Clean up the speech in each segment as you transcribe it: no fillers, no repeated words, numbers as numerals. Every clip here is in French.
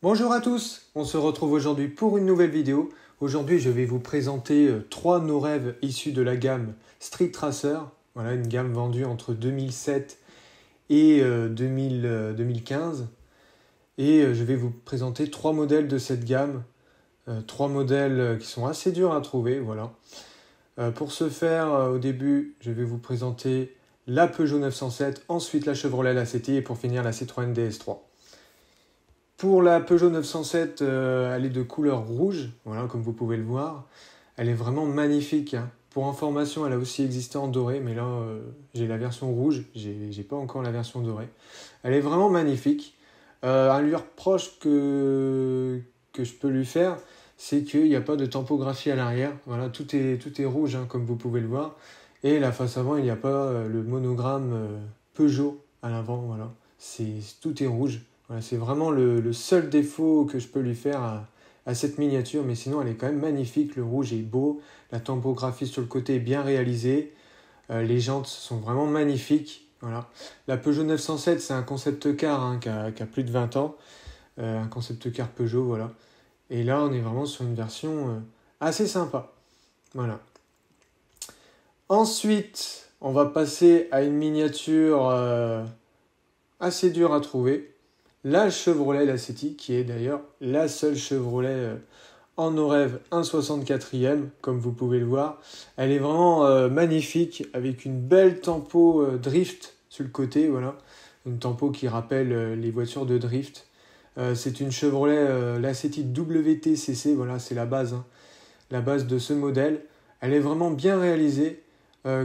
Bonjour à tous, on se retrouve aujourd'hui pour une nouvelle vidéo. Aujourd'hui je vais vous présenter trois de nos rêves issus de la gamme Street Tracer. Voilà, une gamme vendue entre 2007 et 2015. Et je vais vous présenter trois modèles de cette gamme. Trois modèles qui sont assez durs à trouver. Voilà. Pour ce faire, au début je vais vous présenter la Peugeot 907, ensuite la Chevrolet Lacetti et pour finir la Citroën DS3. Pour la Peugeot 907, elle est de couleur rouge, voilà, comme vous pouvez le voir. Elle est vraiment magnifique, hein. Pour information, elle a aussi existé en doré, mais là, j'ai la version rouge, j'ai pas encore la version dorée. Elle est vraiment magnifique. Un lui reproche que je peux lui faire, c'est qu'il n'y a pas de typographie à l'arrière. Voilà, tout est rouge, hein, comme vous pouvez le voir. Et la face avant, il n'y a pas le monogramme Peugeot à l'avant. Voilà, tout est rouge. Voilà, c'est vraiment le seul défaut que je peux lui faire à cette miniature, mais sinon elle est quand même magnifique, le rouge est beau, la typographie sur le côté est bien réalisée, les jantes sont vraiment magnifiques. Voilà. La Peugeot 907 c'est un concept car hein, qui a plus de 20 ans, un concept car Peugeot, voilà. Et là on est vraiment sur une version assez sympa. Voilà. Ensuite, on va passer à une miniature assez dure à trouver. La Chevrolet Lacetti, qui est d'ailleurs la seule Chevrolet en nos rêves 1,64e, comme vous pouvez le voir. Elle est vraiment magnifique, avec une belle tempo drift sur le côté, voilà. Une tempo qui rappelle les voitures de drift. C'est une Chevrolet Lacetti WTCC, voilà, c'est la base, hein, la base de ce modèle. Elle est vraiment bien réalisée.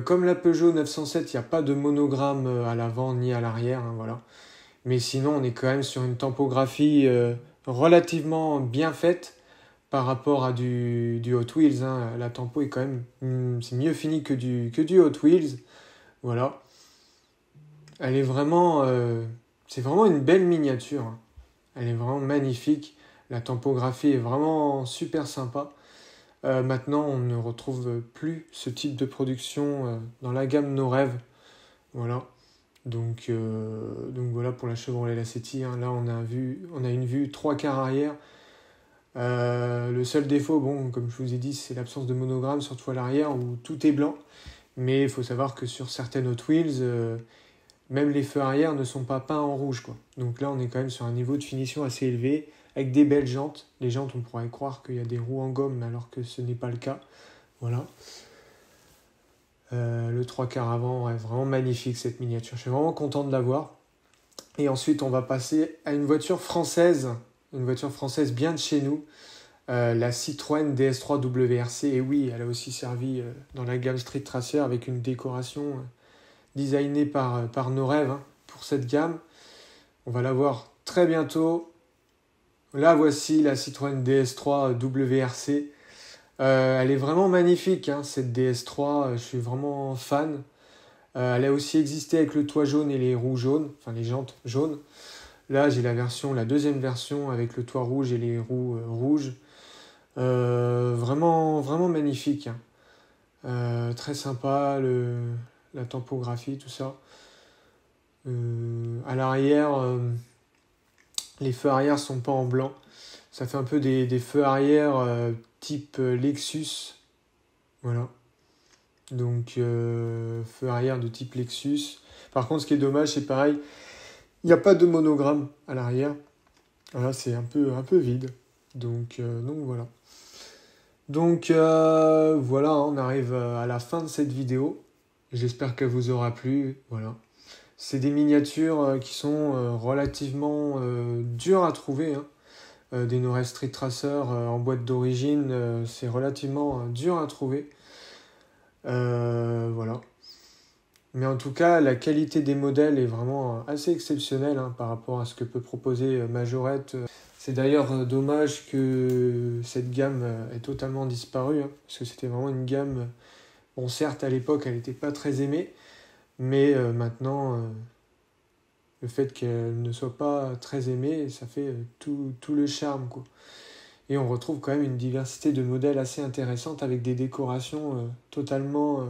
Comme la Peugeot 907, il n'y a pas de monogramme à l'avant ni à l'arrière, hein, voilà. Mais sinon, on est quand même sur une typographie relativement bien faite par rapport à du Hot Wheels, hein. La tempo est quand même c'est mieux fini que du Hot Wheels. Voilà. Elle est vraiment... c'est vraiment une belle miniature, hein. Elle est vraiment magnifique. La typographie est vraiment super sympa. Maintenant, on ne retrouve plus ce type de production dans la gamme Nos Rêves. Voilà. Donc voilà pour la Chevrolet Lacetti, hein. Là, on a une vue 3/4 arrière. Le seul défaut, bon, comme je vous ai dit, c'est l'absence de monogramme, surtout à l'arrière où tout est blanc. Mais il faut savoir que sur certaines Hot Wheels, même les feux arrière ne sont pas peints en rouge, quoi. Donc là, on est quand même sur un niveau de finition assez élevé, avec des belles jantes. Les jantes, on pourrait croire qu'il y a des roues en gomme, alors que ce n'est pas le cas. Voilà. Le 3/4 avant est vraiment magnifique, cette miniature. Je suis vraiment content de l'avoir. Et ensuite, on va passer à une voiture française bien de chez nous. La Citroën DS3 WRC, et oui, elle a aussi servi dans la gamme Street Tracer avec une décoration designée par Nos Rêves, hein, pour cette gamme. On va la voir très bientôt. Là, voici la Citroën DS3 WRC. Elle est vraiment magnifique, hein, cette DS3, je suis vraiment fan. Elle a aussi existé avec le toit jaune et les roues jaunes, enfin les jantes jaunes. Là, j'ai la deuxième version avec le toit rouge et les roues rouges. Vraiment magnifique, hein. Très sympa, la typographie, tout ça. À l'arrière, les feux arrière sont pas en blanc. Ça fait un peu des feux arrière type Lexus. Voilà. Donc, feux arrière de type Lexus. Par contre, ce qui est dommage, c'est pareil, il n'y a pas de monogramme à l'arrière. Voilà, c'est un peu vide. Donc voilà. Donc voilà, hein, on arrive à la fin de cette vidéo. J'espère qu'elle vous aura plu. Voilà. C'est des miniatures qui sont relativement dures à trouver, hein. Des No Street Tracer en boîte d'origine, c'est relativement dur à trouver. Voilà. Mais en tout cas, la qualité des modèles est vraiment assez exceptionnelle, hein, par rapport à ce que peut proposer Majorette. C'est d'ailleurs dommage que cette gamme ait totalement disparu, hein, parce que c'était vraiment une gamme... Bon, certes, à l'époque, elle n'était pas très aimée, mais maintenant, le fait qu'elle ne soit pas très aimée, ça fait tout le charme, quoi. Et on retrouve quand même une diversité de modèles assez intéressante avec des décorations totalement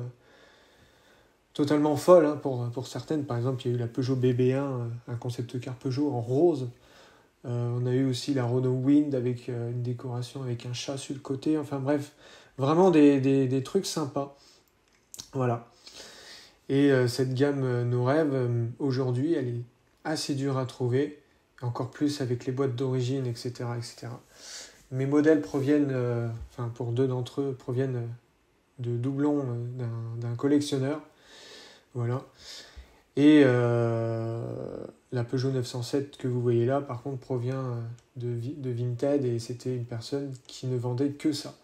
folles, hein, pour certaines. Par exemple, il y a eu la Peugeot BB1, un concept car Peugeot en rose. On a eu aussi la Renault Wind avec une décoration avec un chat sur le côté. Enfin bref, vraiment des trucs sympas. Voilà. Et cette gamme Nos Rêves, aujourd'hui, elle est assez dure à trouver. Encore plus avec les boîtes d'origine, etc., etc. Mes modèles proviennent, pour 2 d'entre eux, proviennent de doublons d'un collectionneur. Voilà. Et la Peugeot 907 que vous voyez là, par contre, provient de Vinted et c'était une personne qui ne vendait que ça.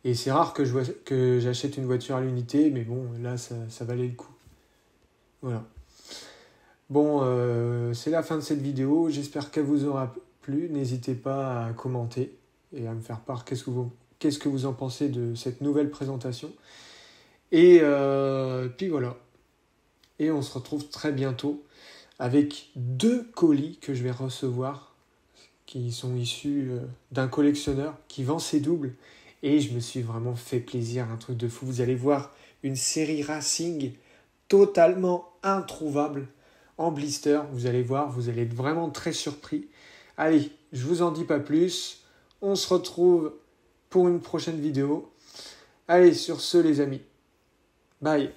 Et c'est rare que j'achète une voiture à l'unité, mais bon, là, ça valait le coup. Voilà. Bon, c'est la fin de cette vidéo. J'espère qu'elle vous aura plu. N'hésitez pas à commenter et à me faire part qu'est-ce que vous en pensez de cette nouvelle présentation. Et puis voilà. Et on se retrouve très bientôt avec 2 colis que je vais recevoir qui sont issus d'un collectionneur qui vend ses doubles. Et je me suis vraiment fait plaisir, un truc de fou. Vous allez voir une série Racing totalement introuvable en blister. Vous allez voir, vous allez être vraiment très surpris. Allez, je vous en dis pas plus. On se retrouve pour une prochaine vidéo. Allez, sur ce les amis. Bye.